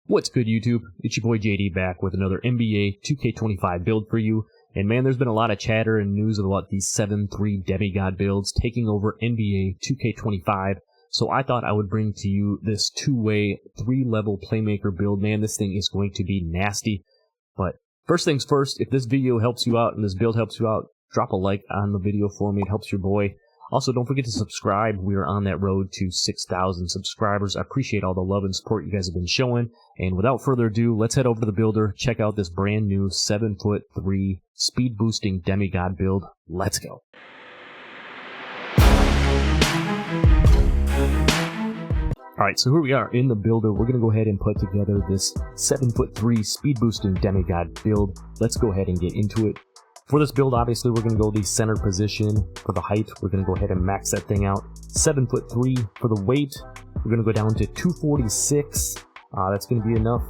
What's good, YouTube? It's your boy JD back with another NBA 2K25 build for you. And man, there's been a lot of chatter and news about these 7-3 demi-god builds taking over NBA 2K25. So I thought I would bring to you this two-way, three-level playmaker build. Man, this thing is going to be nasty. But first things first, if this video helps you out and this build helps you out, drop a like on the video for me. It helps your boy. Also, don't forget to subscribe. We are on that road to 6,000 subscribers. I appreciate all the love and support you guys have been showing. And without further ado, let's head over to the builder, check out this brand new 7'3" speed boosting demigod build. Let's go. Alright, so here we are in the builder. We're going to go ahead and put together this 7'3" speed boosting demigod build. Let's go ahead and get into it. For this build, obviously, we're going to go the center position. For the height, we're going to go ahead and max that thing out. 7'3". For the weight, we're going to go down to 246. That's going to be enough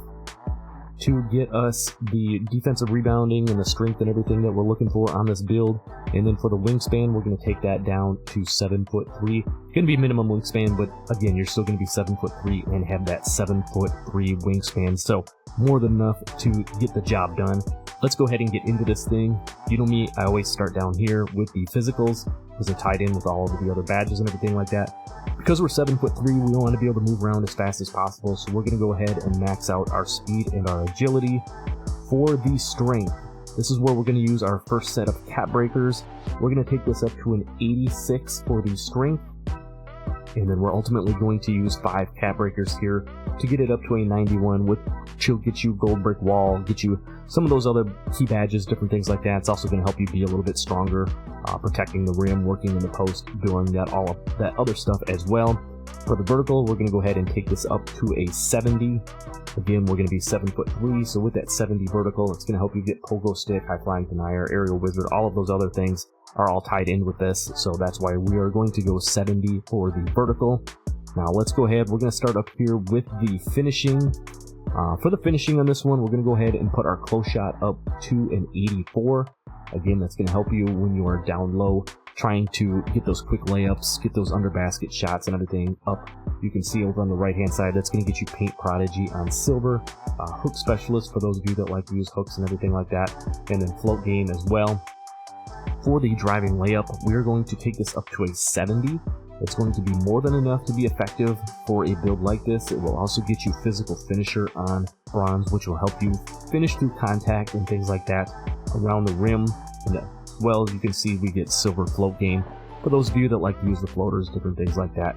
to get us the defensive rebounding and the strength and everything that we're looking for on this build. And then for the wingspan, we're going to take that down to 7'3". Going to be minimum wingspan, but again, you're still going to be 7'3" and have that 7'3" wingspan. So more than enough to get the job done. Let's go ahead and get into this thing. You know me, I always start down here with the physicals because they're tied in with all of the other badges and everything like that. Because we're 7'3", we want to be able to move around as fast as possible, so we're going to go ahead and max out our speed and our agility. For the strength, this is where we're going to use our first set of cap breakers. We're going to take this up to an 86 for the strength, and then we're ultimately going to use 5 cap breakers here to get it up to a 91, which will get you gold brick wall, get you some of those other key badges, different things like that. It's also going to help you be a little bit stronger, protecting the rim, working in the post, doing that, all of that other stuff as well. For the vertical, we're going to go ahead and take this up to a 70. Again, we're going to be 7'3", so with that 70 vertical, it's going to help you get pogo stick, high flying denier, aerial wizard, all of those other things are all tied in with this, so that's why we are going to go 70 for the vertical. Now let's go ahead, we're going to start up here with the finishing. For the finishing on this one, we're going to go ahead and put our close shot up to an 84. Again, that's going to help you when you are down low, trying to get those quick layups, get those under basket shots and everything up. You can see over on the right hand side, that's going to get you paint prodigy on silver, hook specialist for those of you that like to use hooks and everything like that, and then float game as well. For the driving layup, we're going to take this up to a 70. It's going to be more than enough to be effective for a build like this. It will also get you physical finisher on bronze, which will help you finish through contact and things like that around the rim. And as well, as you can see, we get silver float game for those of you that like to use the floaters, different things like that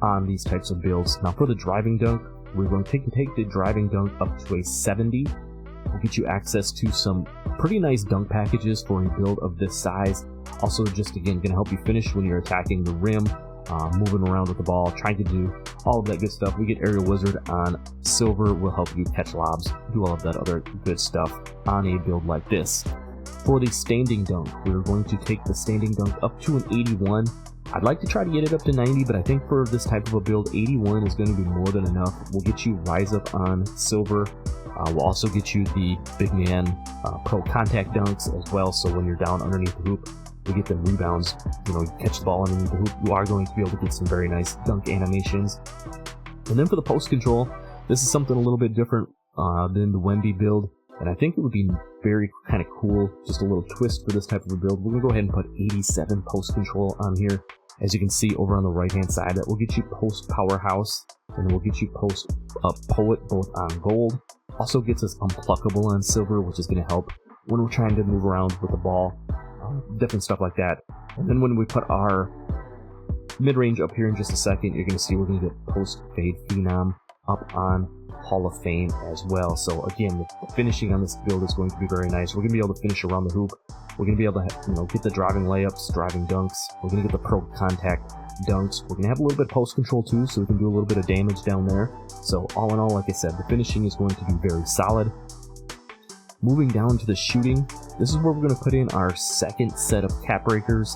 on these types of builds. Now for the driving dunk, we're going to take the driving dunk up to a 70. We'll get you access to some pretty nice dunk packages for a build of this size. Also, just again, going to help you finish when you're attacking the rim, moving around with the ball, trying to do all of that good stuff. We get aerial wizard on silver, will help you catch lobs, do all of that other good stuff on a build like this. For the standing dunk, we're going to take the standing dunk up to an 81. I'd like to try to get it up to 90, but I think for this type of a build, 81 is going to be more than enough. We'll get you rise up on silver. We'll also get you the big man pro contact dunks as well, so when you're down underneath the hoop, we get the rebounds, you know, you catch the ball underneath the hoop, you are going to be able to get some very nice dunk animations. And then for the post control, this is something a little bit different than the Wemby build, and I think it would be very kind of cool, just a little twist for this type of a build. We're going to go ahead and put 87 post control on here. As you can see over on the right hand side, that will get you post powerhouse, and then we'll get you post poet both on gold. Also gets us unpluckable on silver, which is going to help when we're trying to move around with the ball, different stuff like that. And then when we put our mid-range up here in just a second, you're going to see we're going to get post fade phenom up on Hall of Fame as well. So again, the finishing on this build is going to be very nice. We're going to be able to finish around the hoop. We're going to be able to, you know, get the driving layups, driving dunks. We're going to get the pro contact dunks. We're going to have a little bit of post control too, so we can do a little bit of damage down there. So all in all, like I said, the finishing is going to be very solid. Moving down to the shooting, this is where we're going to put in our second set of cap breakers.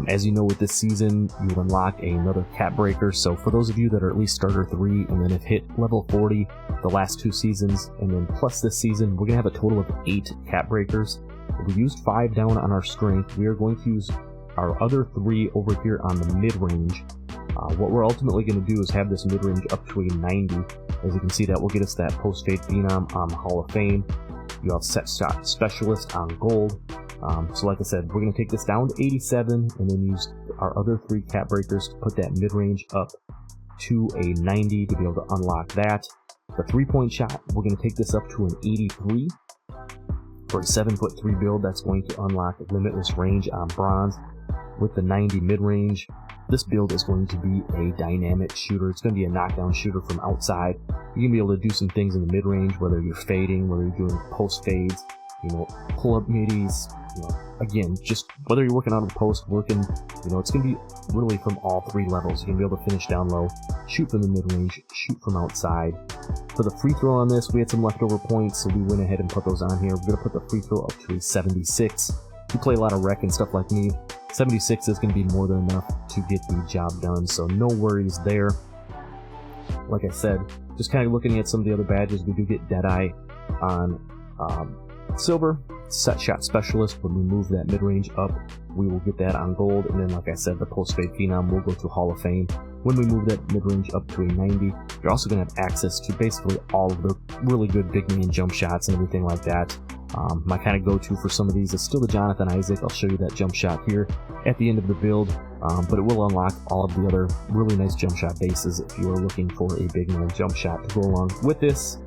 As you know, with this season, you unlock another cap breaker. So for those of you that are at least starter 3 and then have hit level 40 the last 2 seasons, and then plus this season, we're going to have a total of 8 cap breakers. We used 5 down on our strength. We are going to use our other 3 over here on the mid-range. What we're ultimately going to do is have this mid-range up to a 90. As you can see, that will get us that post-fade phenom on the Hall of Fame. You have set shot specialist on gold. So like I said, we're going to take this down to 87 and then use our other 3 cap breakers to put that mid-range up to a 90 to be able to unlock that. The 3-point shot, we're going to take this up to an 83 for a 7'3" build. That's going to unlock limitless range on bronze. With the 90 mid-range, this build is going to be a dynamic shooter. It's going to be a knockdown shooter from outside. You're going to be able to do some things in the mid-range, whether you're fading, whether you're doing post fades, pull-up middies, again, just whether you're working out of the post, working, it's going to be really from all 3 levels. You're going to be able to finish down low, shoot from the mid-range, shoot from outside. For the free throw on this, we had some leftover points, so we went ahead and put those on here. We're going to put the free throw up to a 76. If you play a lot of rec and stuff like me, 76 is going to be more than enough to get the job done, so no worries there. Like I said, just kind of looking at some of the other badges, we do get Deadeye on silver. Set shot specialist, when we move that mid-range up, we will get that on gold. And then, like I said, the post-fade phenom will go to Hall of Fame. When we move that mid-range up to a 90, you're also going to have access to basically all of the really good big man jump shots and everything like that. My kind of go-to for some of these is still the Jonathan Isaac. I'll show you that jump shot here at the end of the build, but it will unlock all of the other really nice jump shot bases if you are looking for a big man jump shot to go along with this.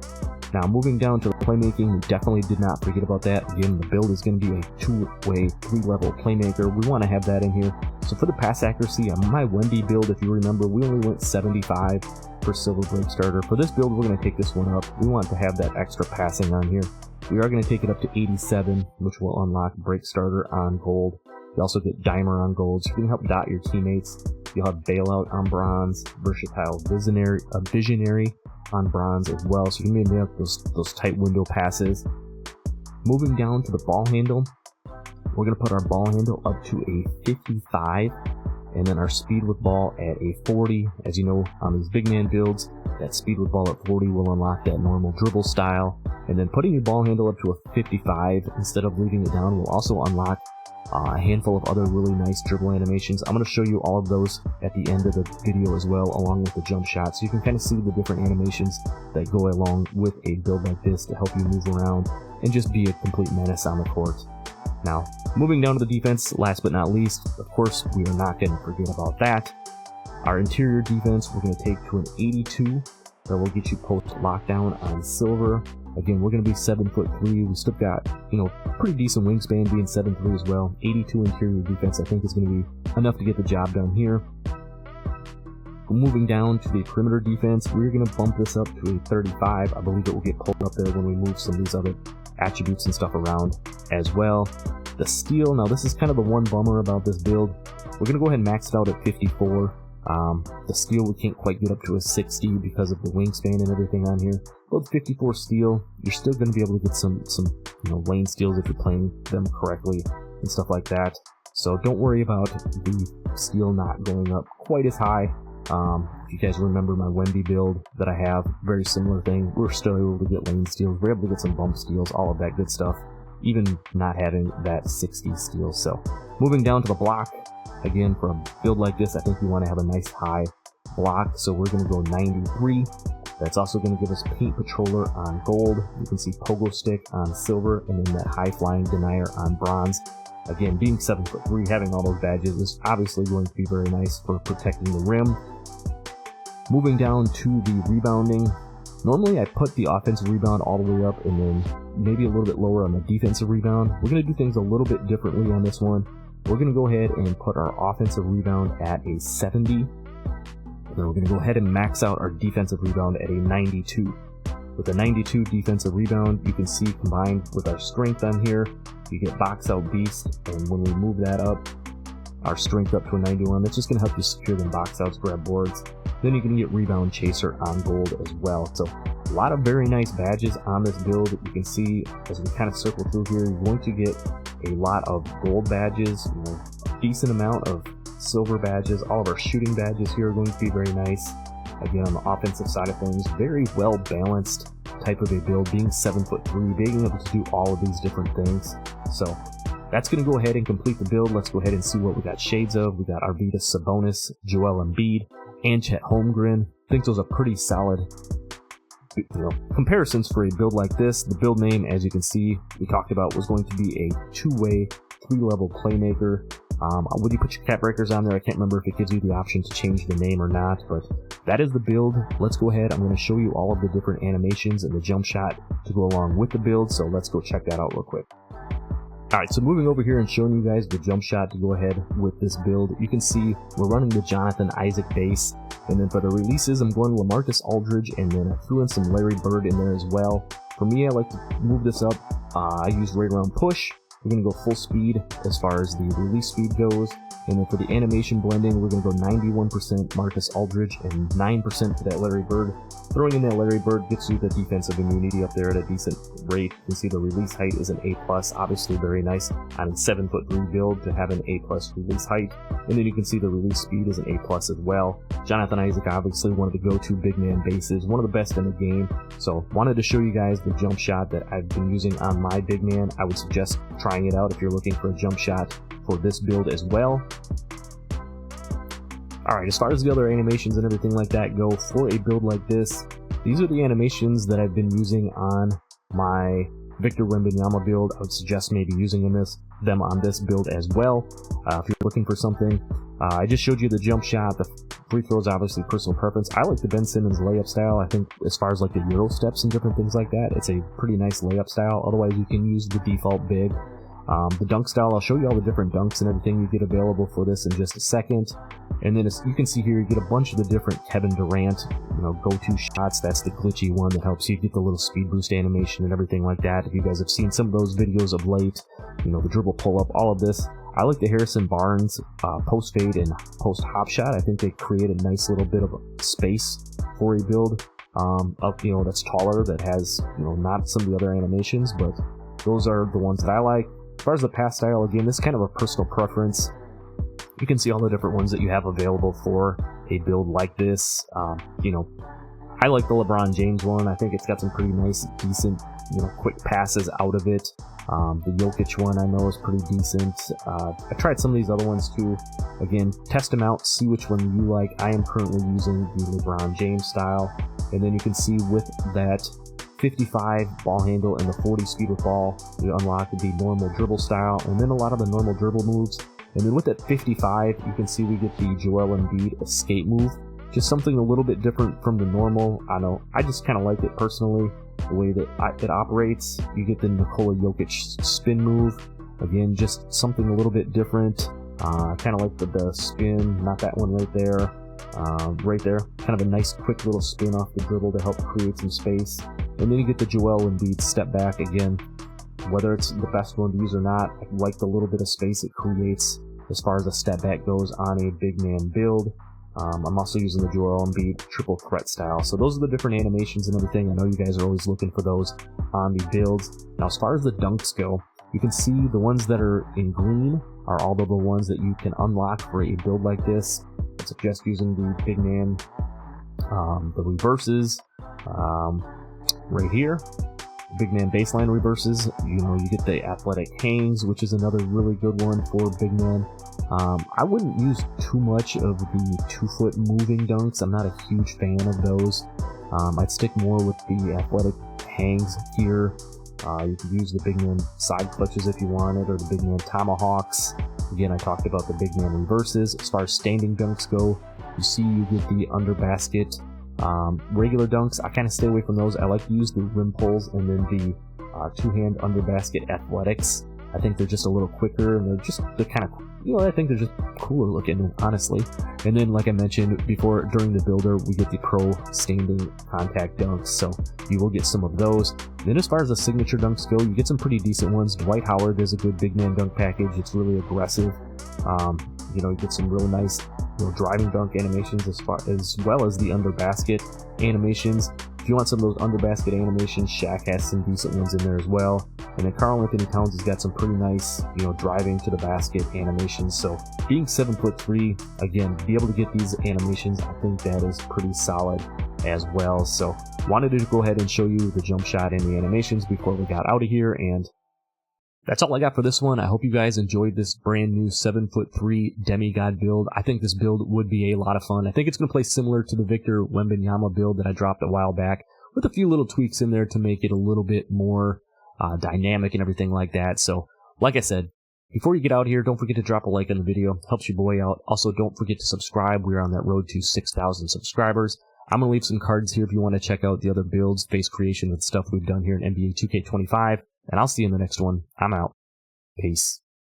Now, moving down to the playmaking, we definitely did not forget about that. Again, the build is going to be a 2-way, 3-level playmaker. We want to have that in here. So for the pass accuracy, on my Wemby build, if you remember, we only went 75 for silver break starter. For this build, we're going to take this one up. We want to have that extra passing on here. We are going to take it up to 87, which will unlock break starter on gold. You also get dimer on gold, so you can help dot your teammates. You'll have bailout on bronze, versatile visionary on bronze as well, so you can make those tight window passes. Moving down to the ball handle, we're going to put our ball handle up to a 55, and then our speed with ball at a 40. As you know, on these big man builds, that speed with ball at 40 will unlock that normal dribble style, and then putting your ball handle up to a 55 instead of leaving it down will also unlock a handful of other really nice dribble animations. I'm going to show you all of those at the end of the video as well, along with the jump shot, so you can kind of see the different animations that go along with a build like this to help you move around and just be a complete menace on the court. Now, moving down to the defense, last but not least, of course, we are not going to forget about that. Our interior defense, we're going to take to an 82. That will get you post lockdown on silver. Again, we're going to be 7'3". We still got, pretty decent wingspan being 7'3" as well. 82 interior defense, I think, is going to be enough to get the job done here. Moving down to the perimeter defense, we're going to bump this up to a 35. I believe it will get pulled up there when we move some of these other attributes and stuff around as well. The steal, now this is kind of the one bummer about this build. We're going to go ahead and max it out at 54. The steal, we can't quite get up to a 60 because of the wingspan and everything on here. But with 54 steal, you're still going to be able to get some lane steals if you're playing them correctly and stuff like that. So don't worry about the steal not going up quite as high. If you guys remember my Wemby build that I have, very similar thing. We're still able to get lane steals. We're able to get some bump steals, all of that good stuff, even not having that 60 steals. So moving down to the block, again, for a build like this, I think you want to have a nice high block. So we're going to go 93. That's also going to give us Paint Patroller on gold. You can see Pogo Stick on silver, and then that High Flying Denier on bronze. Again, being 7'3", having all those badges is obviously going to be very nice for protecting the rim. Moving down to the rebounding, normally I put the offensive rebound all the way up and then maybe a little bit lower on the defensive rebound. We're going to do things a little bit differently on this one. We're going to go ahead and put our offensive rebound at a 70. And then we're going to go ahead and max out our defensive rebound at a 92. With a 92 defensive rebound, you can see combined with our strength on here, you get box out beast, and when we move that up, our strength up to a 91, that's just going to help you secure them box outs, grab boards. Then you can get rebound chaser on gold as well. So a lot of very nice badges on this build. You can see as we kind of circle through here, you're going to get a lot of gold badges, a decent amount of silver badges. All of our shooting badges here are going to be very nice. Again, on the offensive side of things, very well balanced type of a build, being 7'3", being able to do all of these different things. So that's going to go ahead and complete the build. Let's go ahead and see what we got shades of. We got Arvydas Sabonis, Joel Embiid, and Chet Holmgren. I think those are pretty solid comparisons for a build like this. The build name, as you can see, we talked about, was going to be a 2-way, 3-level playmaker. When you put your cap breakers on there, I can't remember if it gives you the option to change the name or not, but that is the build. Let's go ahead. I'm going to show you all of the different animations and the jump shot to go along with the build, so let's go check that out real quick. Alright, so moving over here and showing you guys the jump shot to go ahead with this build. You can see we're running the Jonathan Isaac base, and then for the releases I'm going LaMarcus Aldridge, and then I threw in some Larry Bird in there as well. For me, I like to move this up. I use right around push. We're going to go full speed as far as the release speed goes. And then for the animation blending, we're going to go 91% Marcus Aldridge and 9% for that Larry Bird. Throwing in that Larry Bird gets you the defensive immunity up there at a decent rate. You can see the release height is an A+, obviously very nice on a 7'3" build to have an A+ release height. And then you can see the release speed is an A+ as well. Jonathan Isaac, obviously one of the go-to big man bases, one of the best in the game. So wanted to show you guys the jump shot that I've been using on my big man. I would suggest trying it out if you're looking for a jump shot for this build as well. Alright, as far as the other animations and everything like that go, for a build like this, these are the animations that I've been using on my Victor Wembanyama build. I would suggest maybe using them on this build as well. If you're looking for something, I just showed you the jump shot. The free throws, obviously personal preference. I like the Ben Simmons layup style. I think as far as like the Euro steps and different things like that, it's a pretty nice layup style. Otherwise, you can use the default big. The dunk style, I'll show you all the different dunks and everything you get available for this in just a second. And then as you can see here, you get a bunch of the different Kevin Durant, go-to shots. That's the glitchy one that helps you get the little speed boost animation and everything like that. If you guys have seen some of those videos of late, the dribble pull-up, all of this. I like the Harrison Barnes post fade and post hop shot. I think they create a nice little bit of space for a build that's taller, that has not some of the other animations, but those are the ones that I like. As far as the pass style, again, this is kind of a personal preference. You can see all the different ones that you have available for a build like this. I like the LeBron James one. I think it's got some pretty nice, decent, quick passes out of it. The Jokic one I know is pretty decent. I tried some of these other ones too. Again, test them out, see which one you like. I am currently using the LeBron James style. And then you can see with that 55 ball handle and the 40 speed with ball, you unlock the normal dribble style, and then a lot of the normal dribble moves. And then with that 55, you can see we get the Joel Embiid escape move. Just something a little bit different from the normal. I know, I just kind of like it personally, the way that it operates. You get the Nikola Jokic spin move. Again, just something a little bit different. I kind of like the spin, not that one right there. Right there, kind of a nice quick little spin off the dribble to help create some space. And then you get the Joel Embiid step back again. Whether it's the best one to use or not, I like the little bit of space it creates as far as a step back goes on a big man build. I'm also using the Joel Embiid triple threat style. So those are the different animations and everything. I know you guys are always looking for those on the builds. Now as far as the dunks go, you can see the ones that are in green are all of the ones that you can unlock for a build like this. I suggest using the big man, the reverses, right here. Big man baseline reverses, you get the athletic hangs, which is another really good one for big man. I wouldn't use too much of the 2-foot moving dunks. I'm not a huge fan of those. I'd stick more with the athletic hangs here. You could use the big man side clutches if you wanted, or the big man tomahawks. Again, I talked about the big man reverses. As far as standing dunks go, you see you get the under basket regular dunks. I kind of stay away from those. I like to use the rim pulls and then the two-hand under basket athletics. I think they're just a little quicker, and they're kind of, I think they're just cooler looking, honestly. And then, like I mentioned before, during the builder, we get the pro standing contact dunks, so you will get some of those. Then as far as the signature dunks go, you get some pretty decent ones. Dwight Howard is a good big man dunk package. It's really aggressive. You get some real nice driving dunk animations as well as the under basket animations. If you want some of those under basket animations, Shaq has some decent ones in there as well. And then Karl Anthony Towns has got some pretty nice, driving to the basket animations. So being 7'3", again, be able to get these animations, I think that is pretty solid as well. So wanted to go ahead and show you the jump shot and the animations before we got out of here, and that's all I got for this one. I hope you guys enjoyed this brand new 7'3" demi-god build. I think this build would be a lot of fun. I think it's going to play similar to the Victor Wembanyama build that I dropped a while back, with a few little tweaks in there to make it a little bit more dynamic and everything like that. So, like I said, before you get out here, don't forget to drop a like on the video. Helps your boy out. Also, don't forget to subscribe. We're on that road to 6,000 subscribers. I'm going to leave some cards here if you want to check out the other builds, face creation, and stuff we've done here in NBA 2K25. And I'll see you in the next one. I'm out. Peace.